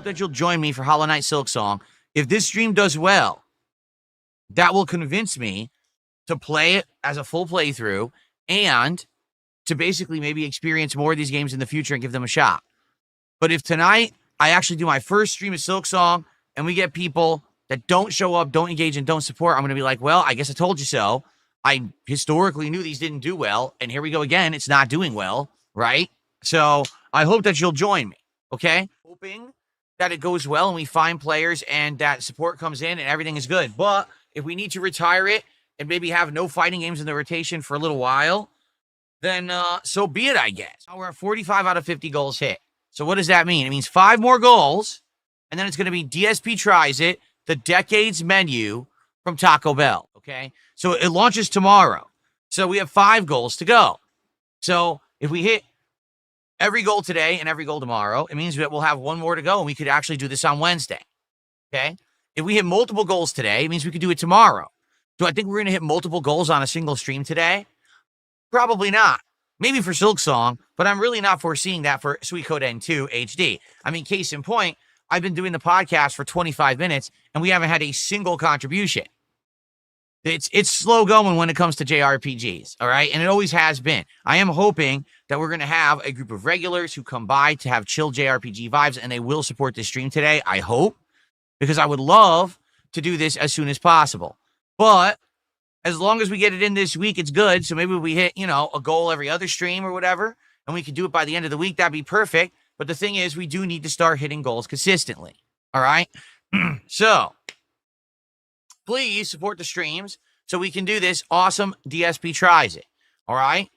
that you'll join me for Hollow Knight Silksong. If this stream does well, that will convince me to play it as a full playthrough and to basically maybe experience more of these games in the future and give them a shot. But if tonight I actually do my first stream of Silksong and we get people that don't show up, don't engage, and don't support, I'm going to be like, well, I guess I told you so. I historically knew these didn't do well, and here we go again. It's not doing well, right? So I hope that you'll join me, okay? Hoping that it goes well and we find players and that support comes in and everything is good. But if we need to retire it and maybe have no fighting games in the rotation for a little while, then so be it, I guess. Now we're at 45 out of 50 goals hit. So what does that mean? It means 5 more goals, and then it's going to be DSP Tries It, the Decades menu from Taco Bell, okay? So it launches tomorrow. So we have 5 goals to go. So if we hit every goal today and every goal tomorrow, it means that we'll have 1 more to go, and we could actually do this on Wednesday, okay? If we hit multiple goals today, it means we could do it tomorrow. Do I think we're going to hit multiple goals on a single stream today? Probably not. Maybe for Silksong, but I'm really not foreseeing that for Suikoden 2 HD. I mean, case in point, I've been doing the podcast for 25 minutes, and we haven't had a single contribution. It's slow going when it comes to JRPGs, all right? And it always has been. I am hoping that we're going to have a group of regulars who come by to have chill JRPG vibes, and they will support this stream today, I hope, because I would love to do this as soon as possible. But as long as we get it in this week, it's good. So maybe we hit, a goal every other stream or whatever, and we could do it by the end of the week. That'd be perfect. But the thing is, we do need to start hitting goals consistently. All right? So please support the streams so we can do this awesome DSP Tries It. All right?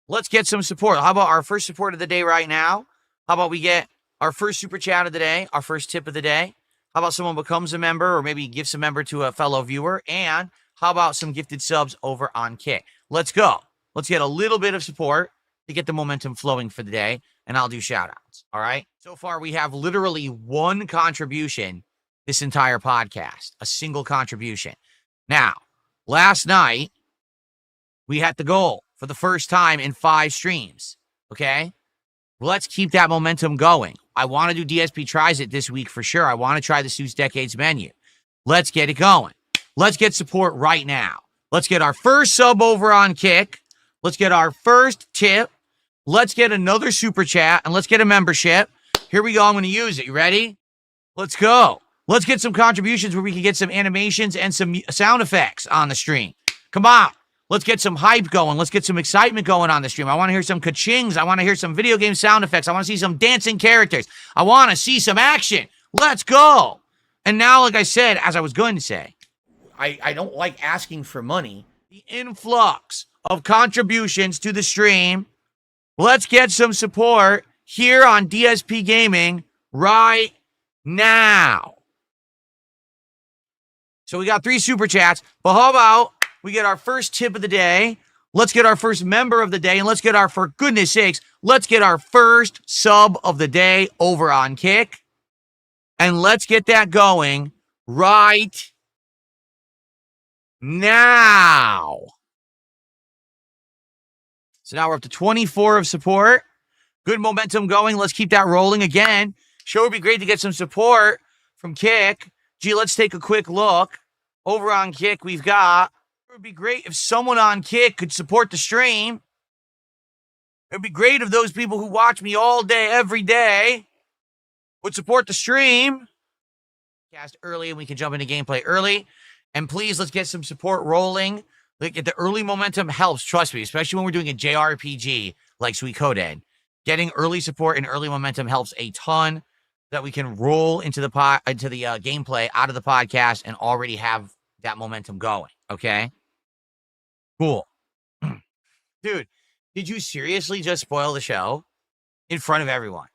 Let's get some support. How about our first support of the day right now? How about we get our first super chat of the day, our first tip of the day? How about someone becomes a member or maybe gives a member to a fellow viewer? And how about some gifted subs over on Kick? Let's go. Let's get a little bit of support to get the momentum flowing for the day, and I'll do shout-outs, all right? So far, we have literally 1 contribution this entire podcast, a single contribution. Now, last night, we had the goal for the first time in 5 streams, okay? Let's keep that momentum going. I want to do DSP Tries It this week for sure. I want to try the Suits Decades menu. Let's get it going. Let's get support right now. Let's get our first sub over on Kick. Let's get our first tip. Let's get another super chat, and let's get a membership. Here we go. I'm going to use it. You ready? Let's go. Let's get some contributions where we can get some animations and some sound effects on the stream. Come on. Let's get some hype going. Let's get some excitement going on the stream. I want to hear some ka-chings. I want to hear some video game sound effects. I want to see some dancing characters. I want to see some action. Let's go. And now, like I said, as I was going to say, I don't like asking for money. The influx of contributions to the stream. Let's get some support here on DSP Gaming right now. So we got 3 super chats, but how about we get our first tip of the day? Let's get our first member of the day, and let's get our, for goodness sakes, let's get our first sub of the day over on Kick. And let's get that going right now. So now we're up to 24 of support. Good momentum going. Let's keep that rolling again. Sure would be great to get some support from Kick. Gee, let's take a quick look. Over on Kick, we've got, it would be great if someone on Kick could support the stream. It would be great if those people who watch me all day, every day, would support the stream. Cast early, and we can jump into gameplay early. And please, let's get some support rolling. Like, the early momentum helps, trust me, especially when we're doing a JRPG like Suikoden. Getting early support and early momentum helps a ton, that we can roll into the gameplay out of the podcast and already have that momentum going, okay? Cool. Dude, did you seriously just spoil the show in front of everyone?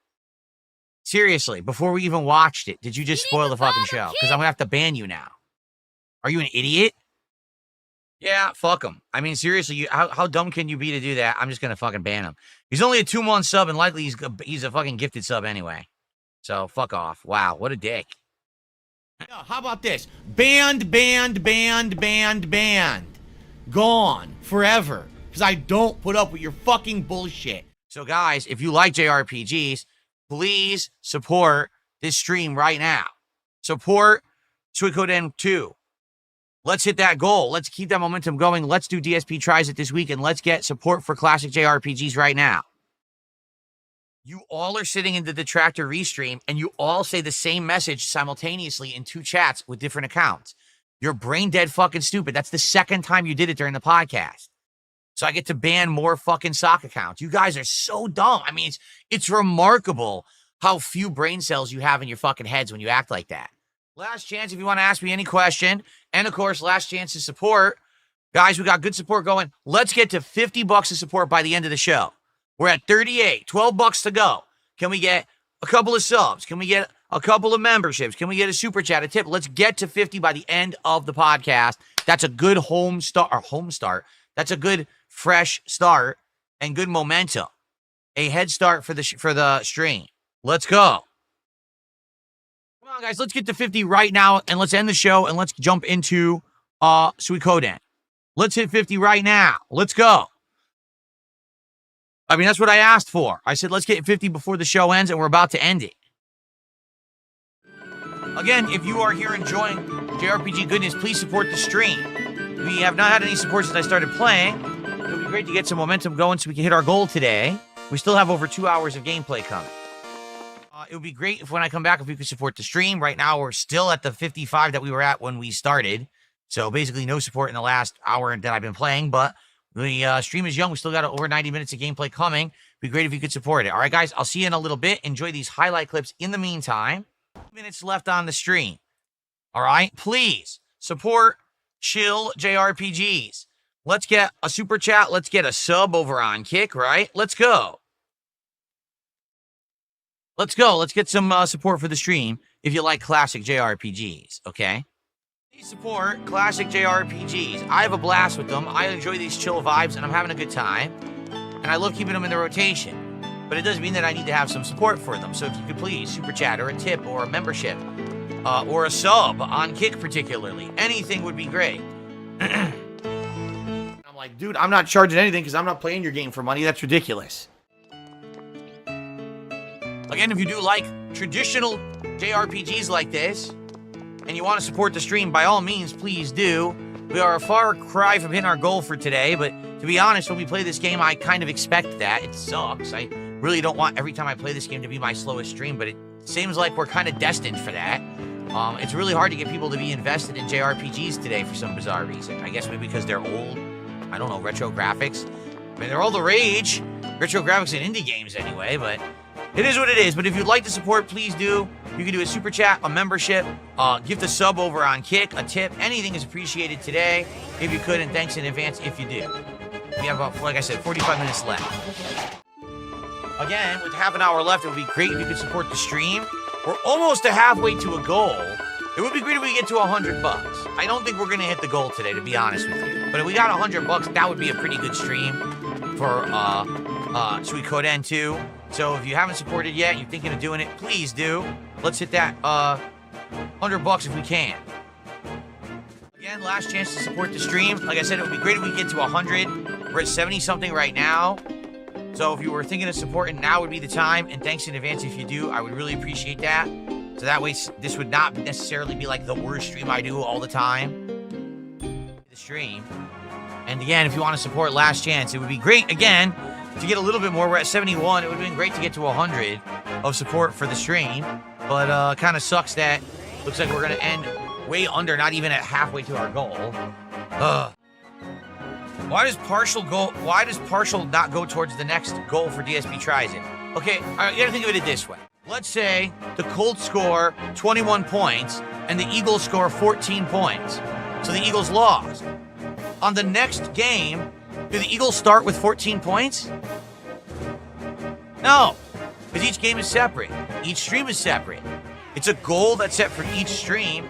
Seriously, before we even watched it, did you just spoil the fucking show? Because I'm going to have to ban you now. Are you an idiot? Yeah, fuck him. I mean, seriously, how dumb can you be to do that? I'm just going to fucking ban him. He's only a 2-month sub, and likely he's a fucking gifted sub anyway. So, fuck off. Wow, what a dick. How about this? Banned. Gone. Forever. Because I don't put up with your fucking bullshit. So, guys, if you like JRPGs, please support this stream right now. Support Suikoden 2. Let's hit that goal. Let's keep that momentum going. Let's do DSP Tries It this week, and let's get support for classic JRPGs right now. You all are sitting in the Detractor Restream, and you all say the same message simultaneously in 2 chats with different accounts. You're brain dead fucking stupid. That's the second time you did it during the podcast. So I get to ban more fucking sock accounts. You guys are so dumb. I mean, it's remarkable how few brain cells you have in your fucking heads when you act like that. Last chance if you want to ask me any question. And, of course, last chance to support. Guys, we got good support going. Let's get to $50 of support by the end of the show. We're at 38, $12 to go. Can we get a couple of subs? Can we get a couple of memberships? Can we get a super chat, a tip? Let's get to 50 by the end of the podcast. That's a good home start. That's a good fresh start and good momentum. A head start for the stream. Let's go. Come on, guys. Let's get to 50 right now, and let's end the show, and let's jump into Suikoden. Let's hit 50 right now. Let's go. I mean, that's what I asked for. I said, let's get 50 before the show ends, and we're about to end it. Again, if you are here enjoying JRPG goodness, please support the stream. We have not had any support since I started playing. It would be great to get some momentum going so we can hit our goal today. We still have over 2 hours of gameplay coming. It would be great if when I come back, if you could support the stream. Right now, we're still at the 55 that we were at when we started. So basically no support in the last hour that I've been playing, but the stream is young. We still got over 90 minutes of gameplay coming. It'd be great if you could support it. All right, guys, I'll see you in a little bit. Enjoy these highlight clips in the meantime. 2 minutes left on the stream. All right, please support Chill JRPGs. Let's get a super chat. Let's get a sub over on Kick, right? Let's go. Let's go. Let's get some support for the stream if you like classic JRPGs, okay? Please support classic JRPGs. I have a blast with them. I enjoy these chill vibes, and I'm having a good time. And I love keeping them in the rotation. But it does mean that I need to have some support for them. So if you could please, super chat or a tip or a membership or a sub on Kick particularly. Anything would be great. I'm like, dude, I'm not charging anything because I'm not playing your game for money. That's ridiculous. Again, if you do like traditional JRPGs like this, and you want to support the stream, by all means, please do. We are a far cry from hitting our goal for today, but to be honest, when we play this game, I kind of expect that. It sucks. I really don't want every time I play this game to be my slowest stream, but it seems like we're kind of destined for that. It's really hard to get people to be invested in JRPGs today for some bizarre reason. I guess maybe because they're old. I don't know, retro graphics. I mean, they're all the rage. Retro graphics in indie games anyway, but it is what it is. But if you'd like to support, please do. You can do a super chat, a membership, gift a sub over on Kick, a tip. Anything is appreciated today if you could, and thanks in advance if you do. We have about, like I said, 45 minutes left. Again, with half an hour left, it would be great if you could support the stream. We're almost halfway to a goal. It would be great if we get to $100. I don't think we're going to hit the goal today, to be honest with you. But if we got $100, that would be a pretty good stream for Suikoden 2. So if you haven't supported yet, you're thinking of doing it, please do. Let's hit that $100 if we can. Again, last chance to support the stream. Like I said, it would be great if we get to 100. We're at 70-something right now. So if you were thinking of supporting, now would be the time. And thanks in advance if you do. I would really appreciate that. So that way, this would not necessarily be like the worst stream I do all the time. The stream. And again, if you want to support last chance, it would be great, again, to get a little bit more. We're at 71. It would have been great to get to 100 of support for the stream. But kind of sucks that looks like we're going to end way under, not even at halfway to our goal. Why does partial not go towards the next goal for DSP Tries It? Okay, you got to think of it this way. Let's say the Colts score 21 points and the Eagles score 14 points. So the Eagles lost. On the next game, do the Eagles start with 14 points? No, because each game is separate. Each stream is separate. It's a goal that's set for each stream,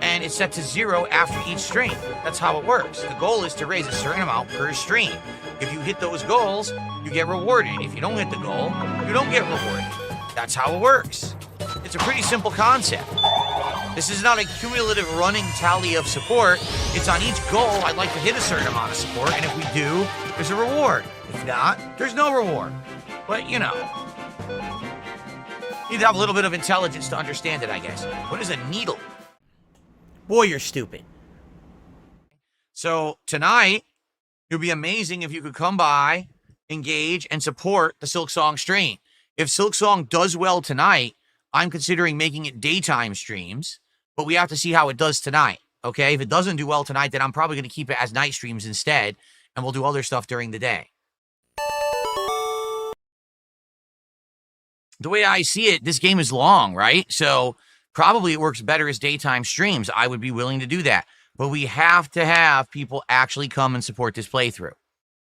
and it's set to 0 after each stream. That's how it works. The goal is to raise a certain amount per stream. If you hit those goals, you get rewarded. If you don't hit the goal, you don't get rewarded. That's how it works. It's a pretty simple concept. This is not a cumulative running tally of support. It's on each goal, I'd like to hit a certain amount of support, and if we do, there's a reward. If not, there's no reward. But, you know. You need to have a little bit of intelligence to understand it, I guess. What is a needle? Boy, you're stupid. So tonight, it would be amazing if you could come by, engage, and support the Silksong stream. If Silksong does well tonight, I'm considering making it daytime streams, but we have to see how it does tonight, okay? If it doesn't do well tonight, then I'm probably going to keep it as night streams instead, and we'll do other stuff during the day. The way I see it, this game is long, right? So probably it works better as daytime streams. I would be willing to do that. But we have to have people actually come and support this playthrough.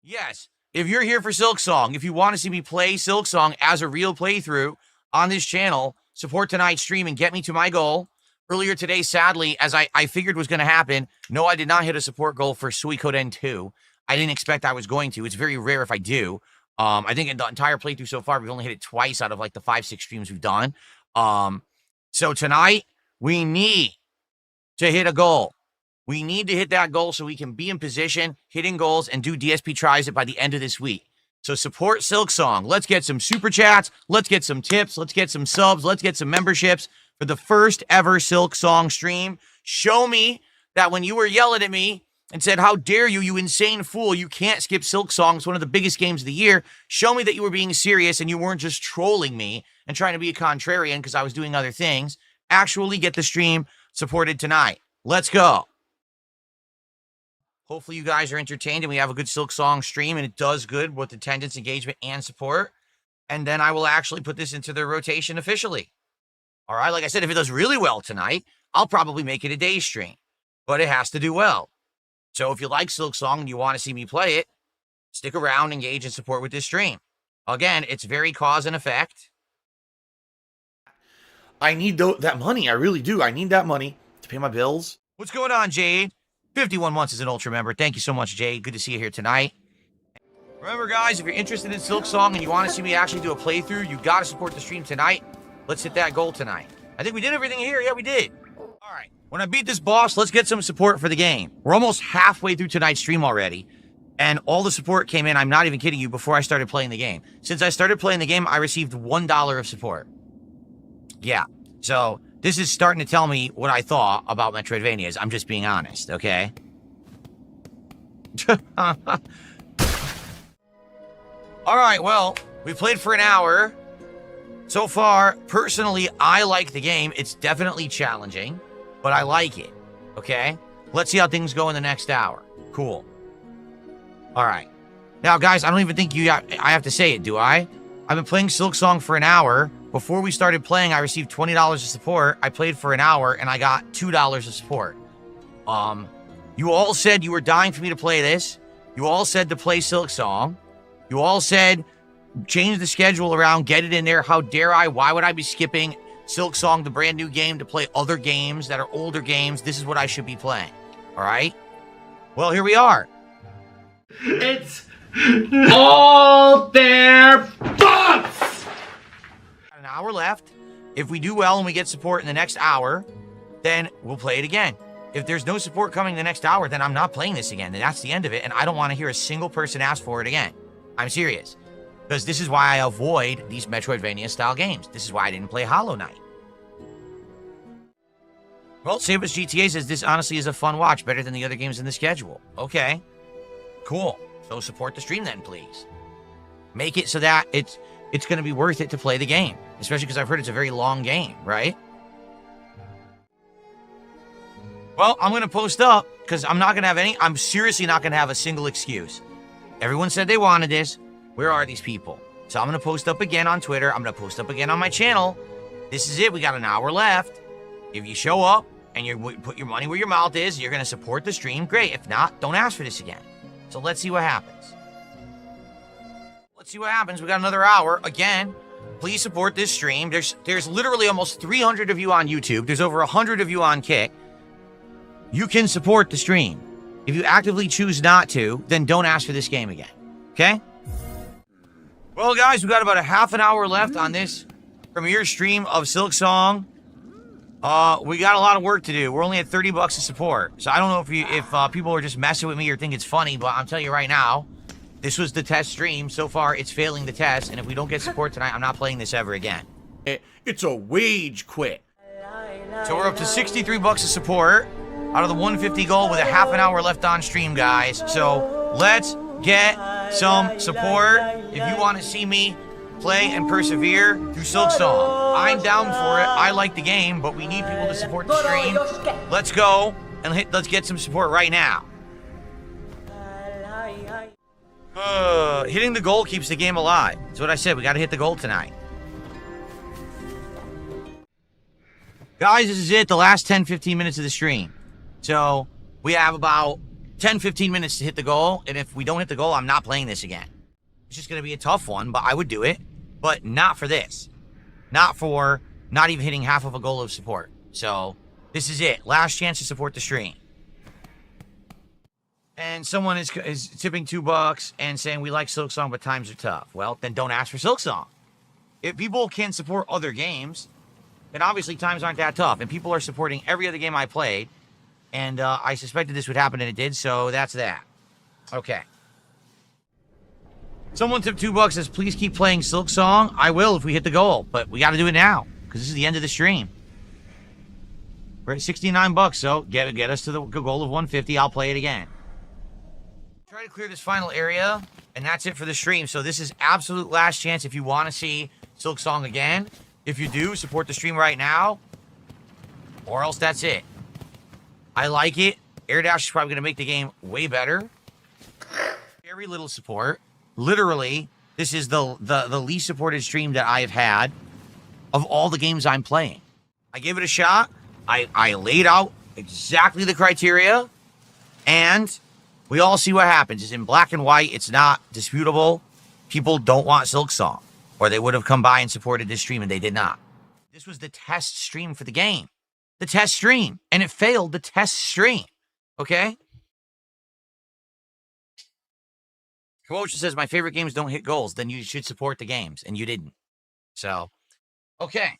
Yes, if you're here for Silksong, if you want to see me play Silksong as a real playthrough on this channel, support tonight's stream and get me to my goal. Earlier today, sadly, as I figured was going to happen, no, I did not hit a support goal for Suikoden 2. I didn't expect I was going to. It's very rare if I do. I think in the entire playthrough so far, we've only hit it twice out of like the 5-6 streams we've done. So tonight, we need to hit a goal. We need to hit that goal so we can be in position, hitting goals, and do DSP tries it by the end of this week. So support Silksong. Let's get some super chats. Let's get some tips. Let's get some subs. Let's get some memberships for the first ever Silksong stream. Show me that when you were yelling at me and said, how dare you, you insane fool, you can't skip Silksong. It's one of the biggest games of the year. Show me that you were being serious and you weren't just trolling me and trying to be a contrarian because I was doing other things. Actually get the stream supported tonight. Let's go. Hopefully you guys are entertained and we have a good Silksong stream and it does good with attendance, engagement, and support. And then I will actually put this into the rotation officially. All right, like I said, if it does really well tonight, I'll probably make it a day stream. But it has to do well. So if you like Silksong and you want to see me play it, stick around, engage, and support with this stream. Again, it's very cause and effect. I need that money. I really do. I need that money to pay my bills. What's going on, Jade? 51 months as an Ultra member. Thank you so much, Jade. Good to see you here tonight. Remember, guys, if you're interested in Silksong and you want to see me actually do a playthrough, you got to support the stream tonight. Let's hit that goal tonight. I think we did everything here. Yeah, we did. All right. When I beat this boss, let's get some support for the game. We're almost halfway through tonight's stream already, and all the support came in, I'm not even kidding you, before I started playing the game. Since I started playing the game, I received $1 of support. Yeah. So this is starting to tell me what I thought about Metroidvanias. I'm just being honest, okay? All right, well, we played for an hour. So far, personally, I like the game. It's definitely challenging, but I like it, okay? Let's see how things go in the next hour. Cool. All right. Now, guys, I don't even think I have to say it, do I? I've been playing Silksong for an hour. Before we started playing, I received $20 of support. I played for an hour, and I got $2 of support. You all said you were dying for me to play this. You all said to play Silksong. You all said change the schedule around, get it in there. How dare I? Why would I be skipping Silksong, the brand new game, to play other games that are older games? This is what I should be playing. All right? Well, here we are. It's all their faults! An hour left. If we do well and we get support in the next hour, then we'll play it again. If there's no support coming the next hour, then I'm not playing this again. Then that's the end of it, and I don't want to hear a single person ask for it again. I'm serious. Because this is why I avoid these Metroidvania-style games. This is why I didn't play Hollow Knight. Well, Sabus GTA says this honestly is a fun watch, better than the other games in the schedule. Okay. Cool. So support the stream then, please. Make it so that it's going to be worth it to play the game. Especially because I've heard it's a very long game, right? Well, I'm going to post up because I'm not going to have any... I'm seriously not going to have a single excuse. Everyone said they wanted this. Where are these people? So I'm going to post up again on Twitter. I'm going to post up again on my channel. This is it. We got an hour left. If you show up and you put your money where your mouth is, you're going to support the stream. Great. If not, don't ask for this again. So let's see what happens. Let's see what happens. We got another hour. Again, please support this stream. There's literally almost 300 of you on YouTube. There's over 100 of you on Kick. You can support the stream. If you actively choose not to, then don't ask for this game again. Okay? Well, guys, we got about a half an hour left on this premiere stream of Silksong. We got a lot of work to do. We're only at $30 of support. So I don't know if people are just messing with me or think it's funny, but I'm telling you right now, this was the test stream. So far, it's failing the test. And if we don't get support tonight, I'm not playing this ever again. It's a wage quit. So we're up to 63 bucks of support out of the 150 goal with a half an hour left on stream, guys. So let's get some support. If you want to see me play and persevere through Silksong, I'm down for it. I like the game, but we need people to support the stream. Let's go and let's get some support right now. Hitting the goal keeps the game alive. That's what I said. We got to hit the goal tonight. Guys, this is it. The last 10-15 minutes of the stream. So we have about 10-15 minutes to hit the goal. And if we don't hit the goal, I'm not playing this again. It's just going to be a tough one, but I would do it. But not for this. Not for not even hitting half of a goal of support. So this is it. Last chance to support the stream. And someone is tipping $2 and saying we like Silksong, but times are tough. Well, then don't ask for Silksong. If people can support other games, then obviously times aren't that tough. And people are supporting every other game I played. And I suspected this would happen, and it did. So that's that. Okay. Someone tipped $2 says, please keep playing Silksong. I will if we hit the goal. But we got to do it now, because this is the end of the stream. We're at 69 bucks, so get us to the goal of 150. I'll play it again. Try to clear this final area, and that's it for the stream. So this is absolute last chance if you want to see Silksong again. If you do, support the stream right now, or else that's it. I like it. Air Dash is probably going to make the game way better. Very little support. Literally, this is the least supported stream that I have had of all the games I'm playing. I gave it a shot. I laid out exactly the criteria, and we all see what happens. It's in black and white. It's not disputable. People don't want Silksong, or they would have come by and supported this stream, and they did not. This was the test stream for the game. The test stream. And it failed the test stream. Okay? Coach says, my favorite games don't hit goals. Then you should support the games. And you didn't. So, okay.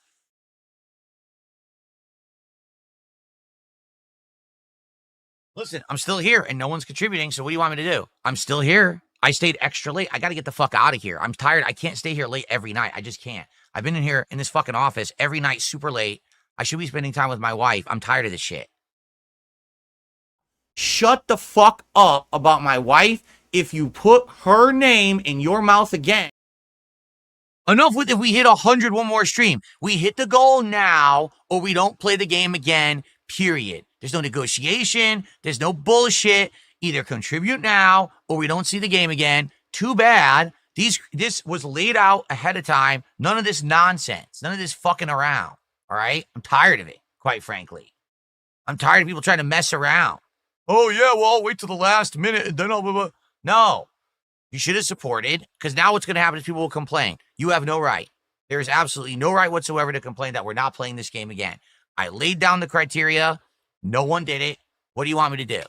Listen, I'm still here and no one's contributing, so what do you want me to do? I'm still here. I stayed extra late. I got to get the fuck out of here. I'm tired. I can't stay here late every night. I just can't. I've been in here in this fucking office every night super late. I should be spending time with my wife. I'm tired of this shit. Shut the fuck up about my wife if you put her name in your mouth again. Enough with if we hit 100 one more stream. We hit the goal now or we don't play the game again, period. There's no negotiation. There's no bullshit. Either contribute now or we don't see the game again. Too bad. This was laid out ahead of time. None of this nonsense. None of this fucking around. All right? I'm tired of it, quite frankly. I'm tired of people trying to mess around. Oh, yeah, well, I'll wait till the last minute and then I'll... Blah, blah. No. You should have supported, because now what's going to happen is people will complain. You have no right. There is absolutely no right whatsoever to complain that we're not playing this game again. I laid down the criteria. No one did it. What do you want me to do?